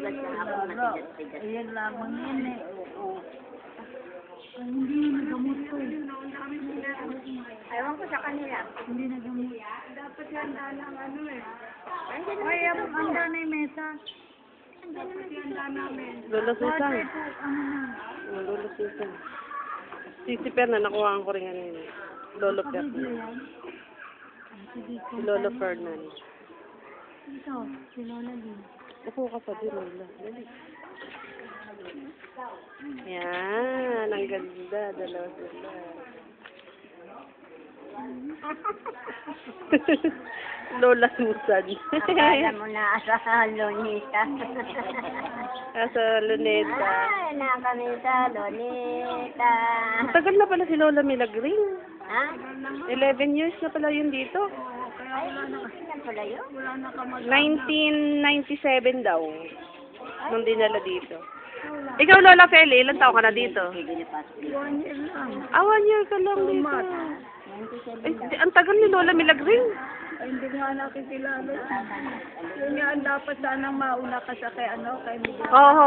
tulad ng ako matigas-tigas. Ayan lamang yan eh. Oo. Ay, hindi nagamot ko eh. Ewan ko sa kanila. Hindi nagamot. Dapat yan ng ano eh. Ay, ang handa na yung mesa. Dapat yan namin. Lola Susan. Bakit po, ano na? Oh, Lola Susan. Si Perna, nakuhaan ko rin yan. Lolo Video Perna. yan. Ay, sige ko. Si Lolo Fernan. Ito, si Lola din. Upo ka pa din, Lola. Dali. Yan, ang ganda. Dalawa sila. Lola Susan. Akala mo na sa Lonita. Nasa Luneta. Ay, nakami sa Lonita. Ang tagal na pala si Lola Milagring. Ha? 11 years na pala yun dito. Ay, saan pala yun? 1997 daw. Nung dinala dito. Ikaw, Lola Feli, ilan taon ka na dito? 1 year lang. 1 year ka lang dito. Ay, ang tagal ni Lola Milagring. Ay, hindi nga nakikilala. Yun nga, dapat sanang mauna ka sa kay ano, kay Miguel. Oo.